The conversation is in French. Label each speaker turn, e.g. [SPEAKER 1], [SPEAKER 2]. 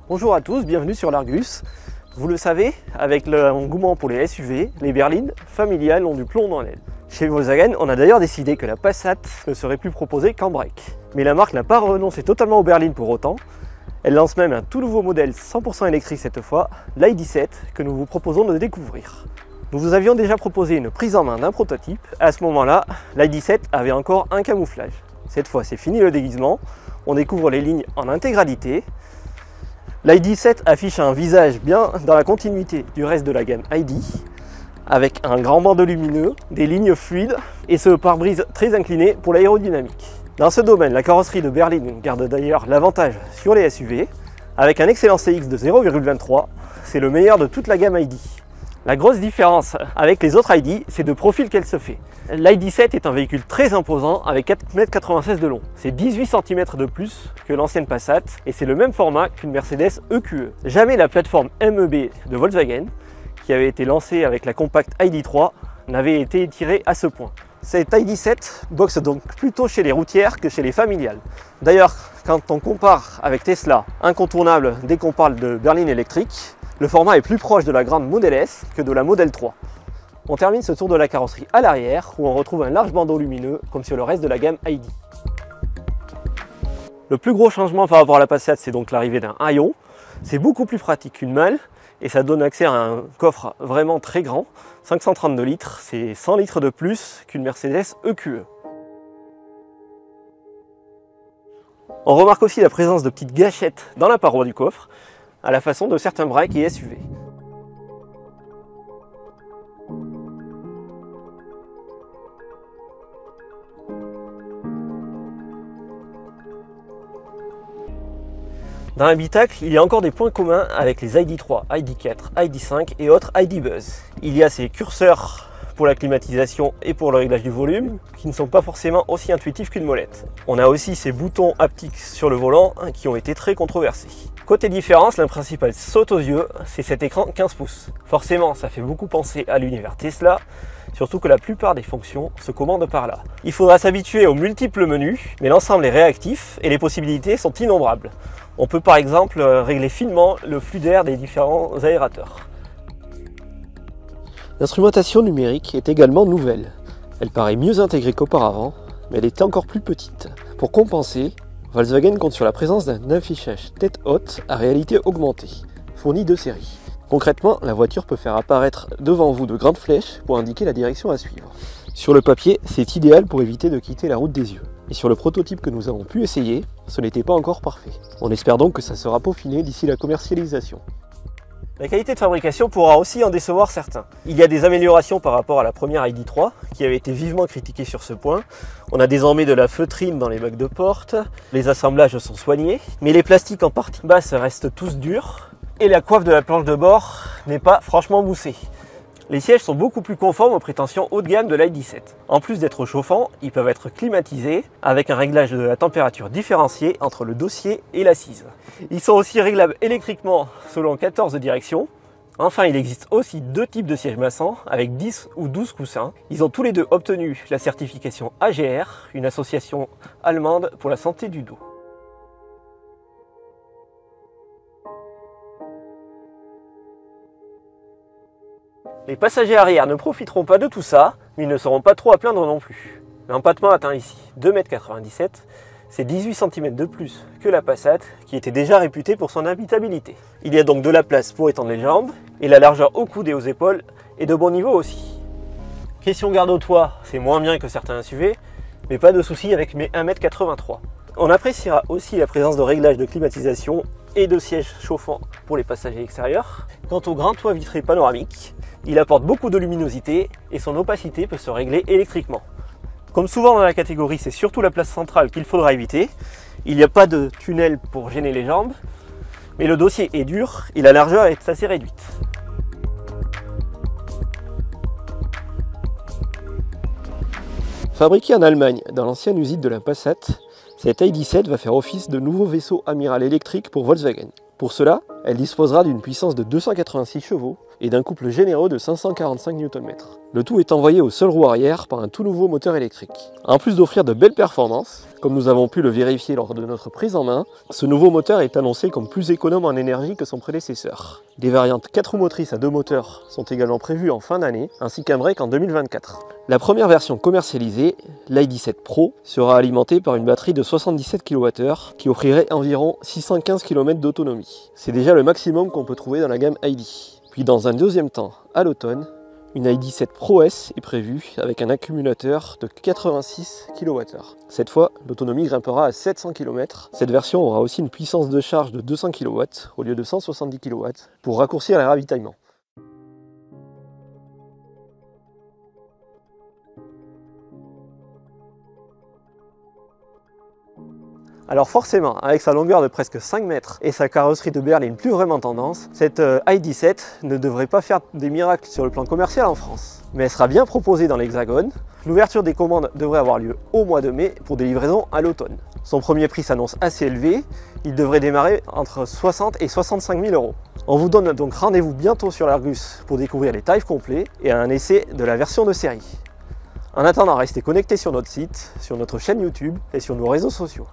[SPEAKER 1] Bonjour à tous, bienvenue sur l'Argus. Vous le savez, avec l'engouement pour les SUV, les berlines familiales ont du plomb dans l'aile. Chez Volkswagen, on a d'ailleurs décidé que la Passat ne serait plus proposée qu'en break. Mais la marque n'a pas renoncé totalement aux berlines pour autant. Elle lance même un tout nouveau modèle 100% électrique cette fois, l'i17, que nous vous proposons de découvrir. Nous vous avions déjà proposé une prise en main d'un prototype. À ce moment-là, l'i17 avait encore un camouflage. Cette fois, c'est fini le déguisement. On découvre les lignes en intégralité. l'i17 affiche un visage bien dans la continuité du reste de la gamme ID, avec un grand bandeau lumineux, des lignes fluides et ce pare-brise très incliné pour l'aérodynamique. Dans ce domaine, la carrosserie de berline garde d'ailleurs l'avantage sur les SUV, avec un excellent CX de 0,23, c'est le meilleur de toute la gamme ID. La grosse différence avec les autres ID, c'est de profil qu'elle se fait. l'i17 est un véhicule très imposant avec 4,96 m de long. C'est 18 cm de plus que l'ancienne Passat et c'est le même format qu'une Mercedes EQE. Jamais la plateforme MEB de Volkswagen, qui avait été lancée avec la compacte ID.3, n'avait été étirée à ce point. Cette ID.7 boxe donc plutôt chez les routières que chez les familiales. D'ailleurs, quand on compare avec Tesla, incontournable dès qu'on parle de berline électrique, le format est plus proche de la grande Model S que de la Model 3. On termine ce tour de la carrosserie à l'arrière où on retrouve un large bandeau lumineux comme sur le reste de la gamme ID. Le plus gros changement par rapport à la Passat, c'est donc l'arrivée d'un haillon. C'est beaucoup plus pratique qu'une malle et ça donne accès à un coffre vraiment très grand, 532 litres, c'est 100 litres de plus qu'une Mercedes EQE. On remarque aussi la présence de petites gâchettes dans la paroi du coffre, à la façon de certains breaks et SUV. Dans l'habitacle, il y a encore des points communs avec les ID.3, ID.4, ID.5 et autres ID Buzz. Il y a ces curseurs pour la climatisation et pour le réglage du volume qui ne sont pas forcément aussi intuitifs qu'une molette. On a aussi ces boutons haptiques sur le volant qui ont été très controversés. Côté différence, l'un principal saute aux yeux, c'est cet écran 15 pouces. Forcément, ça fait beaucoup penser à l'univers Tesla, surtout que la plupart des fonctions se commandent par là. Il faudra s'habituer aux multiples menus, mais l'ensemble est réactif et les possibilités sont innombrables. On peut par exemple régler finement le flux d'air des différents aérateurs. L'instrumentation numérique est également nouvelle. Elle paraît mieux intégrée qu'auparavant, mais elle est encore plus petite. Pour compenser, Volkswagen compte sur la présence d'un affichage tête haute à réalité augmentée, fourni de série. Concrètement, la voiture peut faire apparaître devant vous de grandes flèches pour indiquer la direction à suivre. Sur le papier, c'est idéal pour éviter de quitter la route des yeux. Et sur le prototype que nous avons pu essayer, ce n'était pas encore parfait. On espère donc que ça sera peaufiné d'ici la commercialisation. La qualité de fabrication pourra aussi en décevoir certains. Il y a des améliorations par rapport à la première ID.3, qui avait été vivement critiquée sur ce point. On a désormais de la feutrine dans les bacs de porte, les assemblages sont soignés, mais les plastiques en partie basse restent tous durs, et la coiffe de la planche de bord n'est pas franchement moussée. Les sièges sont beaucoup plus conformes aux prétentions haut de gamme de l'i17. En plus d'être chauffants, ils peuvent être climatisés avec un réglage de la température différencié entre le dossier et l'assise. Ils sont aussi réglables électriquement selon 14 directions. Enfin, il existe aussi deux types de sièges massants avec 10 ou 12 coussins. Ils ont tous les deux obtenu la certification AGR, une association allemande pour la santé du dos. Les passagers arrière ne profiteront pas de tout ça, mais ils ne seront pas trop à plaindre non plus. L'empattement atteint ici 2,97 m, c'est 18 cm de plus que la Passat, qui était déjà réputée pour son habitabilité. Il y a donc de la place pour étendre les jambes, et la largeur au coude et aux épaules est de bon niveau aussi. Question garde au toit, c'est moins bien que certains SUV, mais pas de soucis avec mes 1,83 m. On appréciera aussi la présence de réglages de climatisation et de sièges chauffants pour les passagers extérieurs. Quant au grand toit vitré panoramique, il apporte beaucoup de luminosité et son opacité peut se régler électriquement. Comme souvent dans la catégorie, c'est surtout la place centrale qu'il faudra éviter. Il n'y a pas de tunnel pour gêner les jambes, mais le dossier est dur et la largeur est assez réduite. Fabriquée en Allemagne dans l'ancienne usine de la Passat, cette ID.7 va faire office de nouveau vaisseau amiral électrique pour Volkswagen. Pour cela, elle disposera d'une puissance de 286 chevaux et d'un couple généreux de 545 Nm. Le tout est envoyé aux seules roues arrière par un tout nouveau moteur électrique. En plus d'offrir de belles performances, comme nous avons pu le vérifier lors de notre prise en main, ce nouveau moteur est annoncé comme plus économe en énergie que son prédécesseur. Des variantes 4 roues motrices à 2 moteurs sont également prévues en fin d'année, ainsi qu'un break en 2024. La première version commercialisée, l'i17 Pro, sera alimentée par une batterie de 77 kWh qui offrirait environ 615 km d'autonomie. C'est déjà le maximum qu'on peut trouver dans la gamme ID. Puis dans un deuxième temps, à l'automne, une i17 Pro S est prévue avec un accumulateur de 86 kWh. Cette fois, l'autonomie grimpera à 700 km. Cette version aura aussi une puissance de charge de 200 kW au lieu de 170 kW pour raccourcir les ravitaillements. Alors forcément, avec sa longueur de presque 5 mètres et sa carrosserie de berline plus vraiment tendance, cette i17 ne devrait pas faire des miracles sur le plan commercial en France. Mais elle sera bien proposée dans l'Hexagone. L'ouverture des commandes devrait avoir lieu au mois de mai pour des livraisons à l'automne. Son premier prix s'annonce assez élevé, il devrait démarrer entre 60 et 65 000 euros. On vous donne donc rendez-vous bientôt sur l'Argus pour découvrir les tarifs complets et un essai de la version de série. En attendant, restez connectés sur notre site, sur notre chaîne YouTube et sur nos réseaux sociaux.